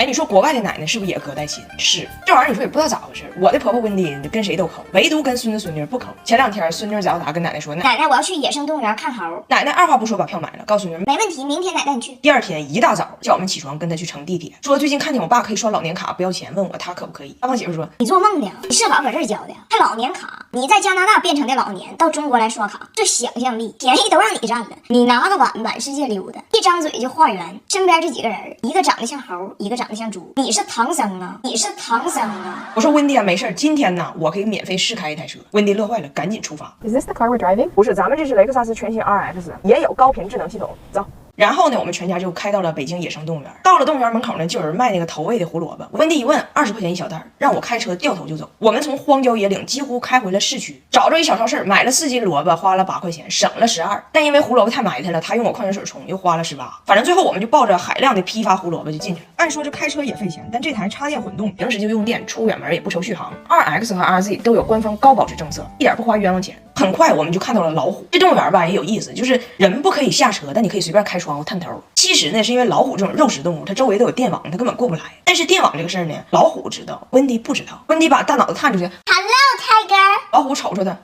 哎，你说国外的奶奶是不是也隔代亲？是，这玩意儿你说也不知道咋回事。我的婆婆温迪跟谁都抠，唯独跟孙子孙女不抠。前2天孙女早达跟奶奶说，奶奶我要去野生动物园看猴。奶奶二话不说把票买了，告诉孙女没问题，明天奶带你去。第2天一大早叫我们起床跟她去乘地铁，说最近看见我爸可以刷老年卡不要钱，问我他可不可以。大胖媳妇说你做梦呢，你社保搁这儿交的，还老年卡，你在加拿大变成的老年，到中国来刷卡，这想象力便宜都让你占了。你拿个碗满世界溜达，一张嘴就画圆，身边这几个人，一个长得像猴，一个长得像猪，你是唐僧啊，你是唐僧啊。我说温迪啊，没事，今天呢我可以免费试开一台车。温迪乐坏了，赶紧出发。 Is this the car we're driving？ 不是，咱们这是雷克萨斯全新 RX， 也有高频智能系统。走。然后呢，我们全家就开到了北京野生动物园。到了动物园门口呢，就有人卖那个投喂的胡萝卜。温迪一问，20块钱一小袋，让我开车掉头就走。我们从荒郊野岭几乎开回了市区，找着一小超市，买了4斤萝卜，花了8块钱，省了12。但因为胡萝卜太埋汰了，他用我矿泉水冲，又花了18。反正最后我们就抱着海量的批发胡萝卜就进去了。按说这开车也费钱，但这台插电混动，平时就用电，出远门也不愁续航。2X 和 RZ 都有官方高保值政策，一点不花冤枉钱。很快我们就看到了老虎。这动物园吧也有意思，就是人不可以下车，但你可以随便开窗户探头。其实呢，是因为老虎这种肉食动物，它周围都有电网，它根本过不来。但是电网这个事儿呢，老虎知道，温迪不知道。温迪把大脑子探出去 ，Hello Tiger， 老虎瞅瞅他，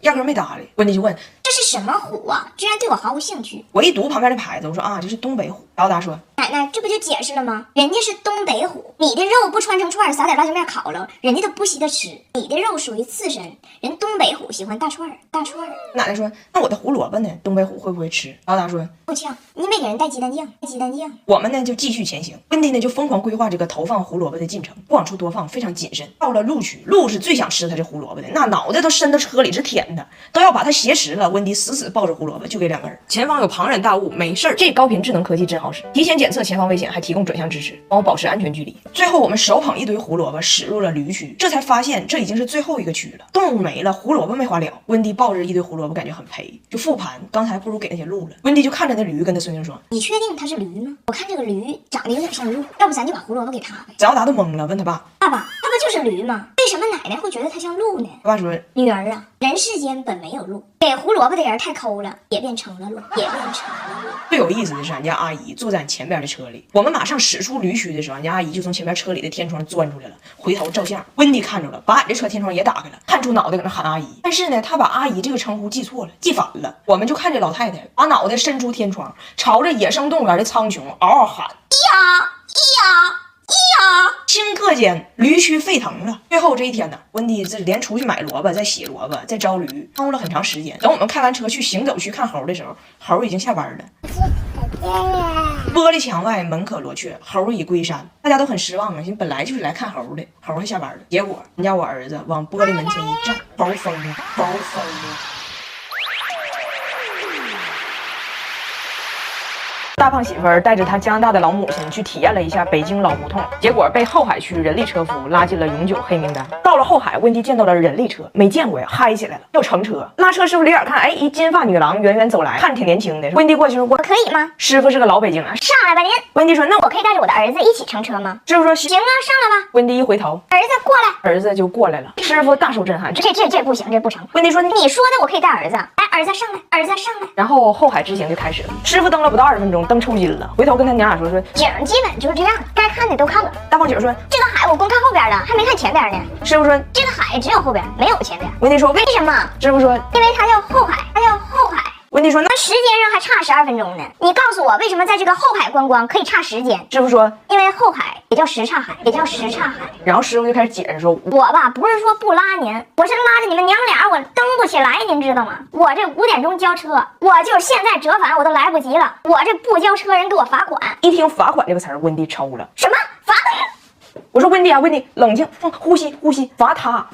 压根没搭理。温迪就问这是什么虎啊，居然对我毫无兴趣。我一读旁边的牌子，我说啊，这是东北虎。老达说奶奶，这不就解释了吗？人家是东北虎，你的肉不穿成串，撒点辣椒面烤了，人家都不稀得吃。你的肉属于刺身，人东北虎喜欢大串儿，大串儿。奶奶说，那我的胡萝卜呢？东北虎会不会吃？老达说不呛，你没给人带鸡蛋酱，鸡蛋酱。我们呢就继续前行，温迪呢就疯狂规划这个投放胡萝卜的进程，不往出多放，非常谨慎。到了鹿区，鹿是最想吃它这胡萝卜的，那脑袋都伸到车里是舔的，都要把它挟持了。温迪死死抱着胡萝卜，就给2个人。前方有庞然大物，没事儿，这高频智能科技真好使，提前检测前方危险，还提供转向支持，帮我保持安全距离。最后我们手捧一堆胡萝卜驶入了驴区，这才发现这已经是最后一个区了，动物没了，胡萝卜没花了。温迪抱着一堆胡萝卜，感觉很赔，就复盘，刚才不如给那些鹿了。温迪就看着那驴，跟他孙女说：“你确定它是驴吗？我看这个驴长得有点像鹿，要不咱就把胡萝卜给它呗。”早达都懵了，问他爸：“爸爸，那不就是驴吗？为什么奶奶会觉得它像鹿呢？”他爸说：“女儿啊，人世间本没有鹿，给胡萝卜的人太抠了，也变成了鹿，也变成了鹿。”最有意思的是，俺家阿姨坐在前边的车里，我们马上驶出驴区的时候，俺家阿姨就从前边车里的天窗钻出来了，回头照相。温迪看着了，把俺这车天窗也打开了，探出脑袋搁那喊阿姨。但是呢，他把阿姨这个称呼记错了，记反了。我们就看这老太太把脑袋伸出天窗，朝着野生动物园的苍穹嗷嗷喊：“咿呀咿呀咿呀！”顷刻间，驴区沸腾了。最后这一天呢，温迪这连出去买萝卜，再洗萝卜，再招驴，耽误了很长时间。等我们开完车去行走区看猴的时候，猴已经下班了。玻璃墙外门可罗雀，猴已归山。大家都很失望啊，本来就是来看猴的，猴还下班了。结果人家我儿子往玻璃门前一站，猴疯了，猴疯了。大胖媳妇儿带着她加拿大的老母亲去体验了一下北京老胡同，结果被后海区人力车夫拉进了永久黑名单。到了后海，温迪见到了人力车，没见过呀，嗨起来了，要乘车。拉车师傅离远看，哎，一金发女郎远远走来，看着挺年轻的。温迪过去说：“我可以吗？”师傅是个老北京啊，上来吧您。温迪说：“那我可以带着我的儿子一起乘车吗？”师傅说：“行啊，上来吧。”温迪一回头，儿子过来，儿子就过来了。师傅大受震撼，这不行，这不成。温迪说：“你说的我可以带儿子，哎，儿子上来，儿子上来。”然后后海之行就开始了。师傅蹬了不到20分钟，蹬抽筋了，回头跟他娘俩说景基本就是这样，该看的都看了。大胖姐说：“这个海我光看后边了，还没看前边呢。”师傅说：“这个海只有后边，没有前边。”温迪说：“为什么？”师傅说：“因为它叫后海，它叫后海。”温迪说：“那时间上还差12分钟呢。你告诉我，为什么在这个后海观光可以差时间？”师傅说：“因为后海也叫什刹海，也叫什刹海。”然后师傅就开始解释说：“我吧不是说不拉您，我是拉着你们娘俩，我蹬不起来，您知道吗？我这5点钟交车，我就是现在折返我都来不及了。我这不交车，人给我罚款。”一听罚款这个词儿，温迪抽了。什么罚款？我说温迪啊，温迪，冷静，呼吸，罚他，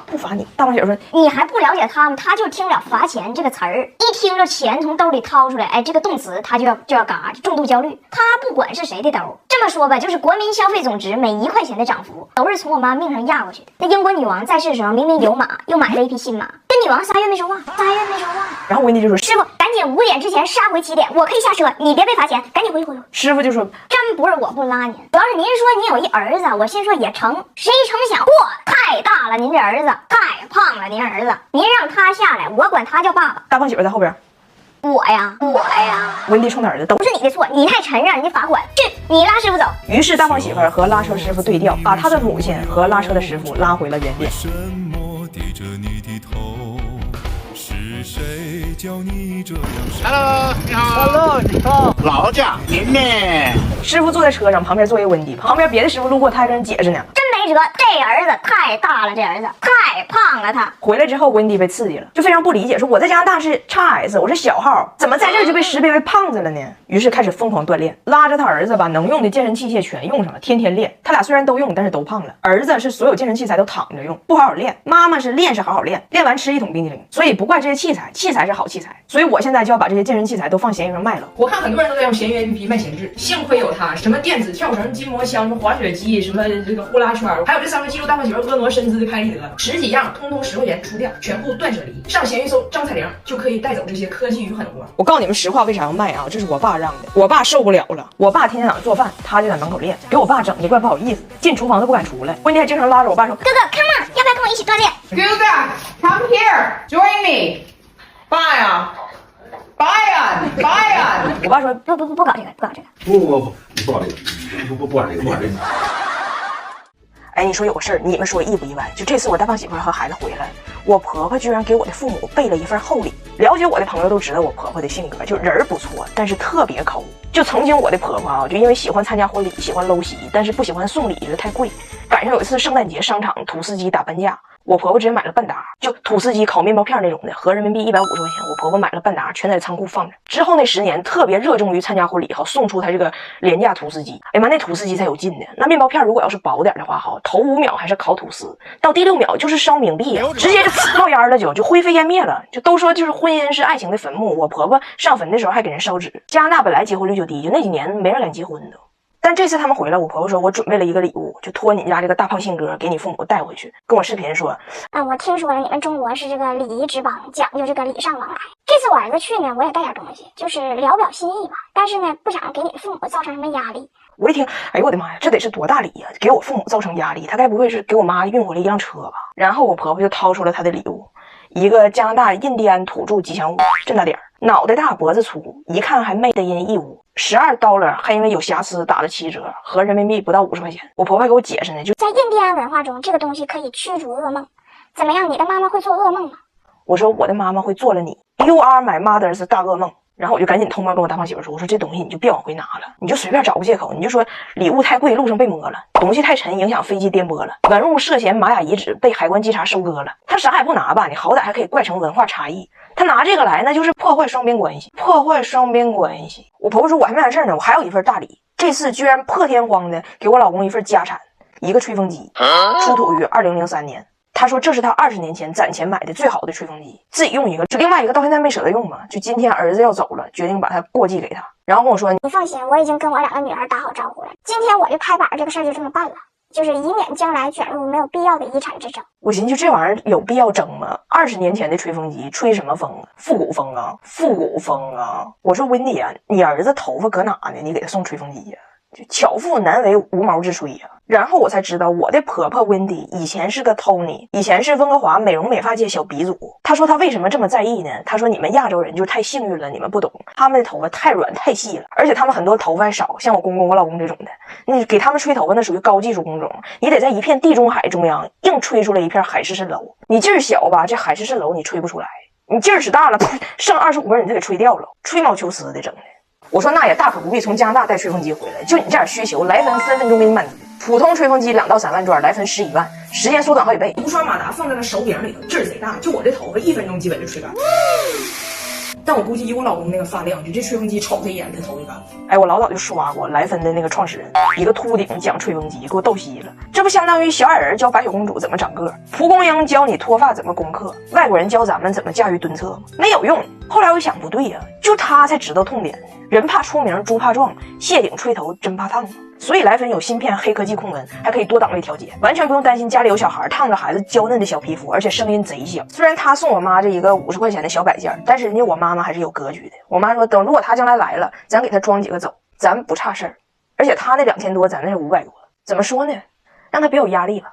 不罚你。大胖姐说：“你还不了解他们，他就听了罚钱这个词儿，一听着钱从兜里掏出来，哎，这个动词他就要嘎，重度焦虑。他不管是谁的兜，这么说吧，就是国民消费总值每1块钱的涨幅，都是从我妈命上压过去的。那英国女王在世的时候，明明有马，又买了一匹新马，跟女王3月没说话，3月没说话。然后温迪就说：“师傅，赶紧5点之前杀回起点，我可以下车，你别被罚钱，赶紧回去。”师傅就说：“真不是我不拉您，主要是您说您有一儿子，我心说也成，谁成想，嚯，太大了，您这儿子太胖了，您儿子，您让他下来，我管他叫爸爸。”大胖媳妇在后边，我呀，温蒂冲他儿子都不是你的错，你太沉，让人家罚款。去，你拉师傅走。于是大胖媳妇儿和拉车师傅对调，把他的母亲和拉车的师傅拉回了原点。是谁教你这样？Hello， 你好。Hello， 你好。劳驾，您呢？师傅坐在车上，旁边坐一温蒂，旁边别的师傅路过，他还跟人解释呢。真没辙，这儿子太大了，这儿子太胖了，他回来之后，温蒂被刺激了，就非常不理解，说我在加拿大是 XS， 我是小号，怎么在这儿就被识别为胖子了呢？于是开始疯狂锻炼，拉着他儿子把能用的健身器械全用上了，天天练。他俩虽然都用，但是都胖了。儿子是所有健身器材都躺着用，不好好练；妈妈是练是好好练，练完吃一桶冰淇淋。所以不怪这些器材，器材是好器材。所以我现在就要把这些健身器材都放闲鱼上卖了。我看很多人都在用闲鱼 APP 卖闲置，幸亏有它，什么电子跳绳、筋膜枪、什么滑雪机、什么这个呼啦圈，还有这3个肌肉大胖媳妇婀娜身姿的拍立得，10几样，通通10块钱出掉，全部断舍离。上闲鱼搜张彩玲就可以带走这些科技与狠活。我告诉你们实话，为啥要卖啊？这是我爸让的，我爸受不了了。我爸天天早上做饭，他就在门口练，给我爸整的怪不好意思，进厨房都不敢出来。温蒂还经常拉着我爸说：“哥哥 ，come on， 要不要跟我一起锻炼？” Come here, join me. 爸呀，爸呀，爸呀！我爸说不搞这个，不搞这个。不搞这个，不玩这个，不玩这个。哎，你说有个事儿，你们说意不意外？就这次我大胖媳妇和孩子回来，我婆婆居然给我的父母备了一份厚礼。了解我的朋友都知道我婆婆的性格，就人儿不错，但是特别抠。就曾经我的婆婆啊，就因为喜欢参加婚礼，喜欢搂席，但是不喜欢送礼，觉得太贵。赶上有一次圣诞节商场土司机打半价，我婆婆直接买了半打，就土司机烤面包片那种的，合人民币150块钱，我婆婆买了半打，全在仓库放着。之后那10年特别热衷于参加婚礼，好送出他这个廉价土司机。哎妈，那土司机才有劲呢。那面包片如果要是薄点的话，好，头5秒还是烤吐司，到第6秒就是烧冥币啊，直接就冒烟了，就灰飞烟灭了。就都说就是婚姻是爱情的坟墓，我婆婆上坟的时候还给人烧纸。加拿大本来结婚率就低，就那几年没人敢结婚都。但这次他们回来，我婆婆说我准备了一个礼物，就托你家这个大胖信哥给你父母带回去。跟我视频说，我听说了，你们中国是这个礼仪之邦，讲究这个礼尚往来。这次我儿子去呢，我也带点东西，就是聊表心意吧。但是呢，不想给你的父母造成什么压力。我一听，哎呦我的妈呀，这得是多大礼呀！给我父母造成压力，他该不会是给我妈运回来一辆车吧？然后我婆婆就掏出了她的礼物，一个加拿大印第安土著吉祥物，这么大点儿，脑袋大脖子粗，一看还 made in 义乌，$12还因为有瑕疵打了7折，合人民币不到50块钱。我婆婆还给我解释呢，就在印第安文化中，这个东西可以驱逐噩梦。怎么样，你的妈妈会做噩梦吗？我说我的妈妈会做了你 ，You are my mother's 大噩梦。然后我就赶紧偷摸跟我大胖媳妇说，我说这东西你就别往回拿了，你就随便找个借口，你就说礼物太贵，路上被摸了，东西太沉，影响飞机颠簸了，文物涉嫌玛雅遗址，被海关稽查收割了。他啥也不拿吧，你好歹还可以怪成文化差异。他拿这个来，那就是破坏双边关系，破坏双边关系。我婆婆说我还没完事呢，我还有一份大礼，这次居然破天荒的给我老公一份家产，一个吹风机，出土于2003年。他说这是他20年前攒钱买的最好的吹风机，自己用一个，就另外一个到现在没舍得用嘛。就今天儿子要走了，决定把它过继给他，然后跟我说，你放心，我已经跟我2个女儿打好招呼了，今天我就拍板，这个事儿就这么办了，就是以免将来卷入没有必要的遗产之争。我寻思这玩意儿有必要争吗？20年前的吹风机吹什么风啊？复古风啊，复古风啊！我说温蒂啊，你儿子头发搁哪呢？你给他送吹风机呀？就巧妇难为无毛之炊呀。然后我才知道，我的婆婆温蒂以前是个 Tony， 以前是温哥华美容美发界小鼻祖。她说她为什么这么在意呢？她说你们亚洲人就是太幸运了，你们不懂，他们的头发太软太细了，而且他们很多头发还少，像我公公我老公这种的，你给他们吹头发那属于高技术工种，你得在一片地中海中央硬吹出来一片海市蜃楼。你劲儿小吧，这海市蜃楼你吹不出来，你劲儿使大了，剩25根你就给吹掉了，吹毛求疵的整的。我说那也大可不必从加拿大带吹风机回来，就你这点需求，来分3分钟给你满足。普通吹风机2到3万转，来分11万，时间缩短好几倍。无刷马达放在了手柄里头，劲儿贼大，就我这头发1分钟基本就吹干。但我估计以我老公那个发量，就这吹风机瞅他一眼，他头就干了。哎，我老早就刷过来分的那个创始人，一个秃顶讲吹风机，给我逗稀了。这不相当于小矮人教白雪公主怎么长个，蒲公英教你脱发怎么攻克，外国人教咱们怎么驾驭蹲厕，没有用。后来我一想，不对呀，就他才知道痛点呢。人怕出名，猪怕壮，谢顶吹头真怕烫。所以来芬有芯片黑科技控温，还可以多档位调节，完全不用担心家里有小孩烫着孩子娇嫩的小皮肤，而且声音贼小。虽然他送我妈这一个50块钱的小摆件，但是人家我妈妈还是有格局的。我妈说，等如果他将来来了，咱给他装几个走，咱不差事儿。而且他那2000多，咱那是500多，怎么说呢？让他别有压力吧。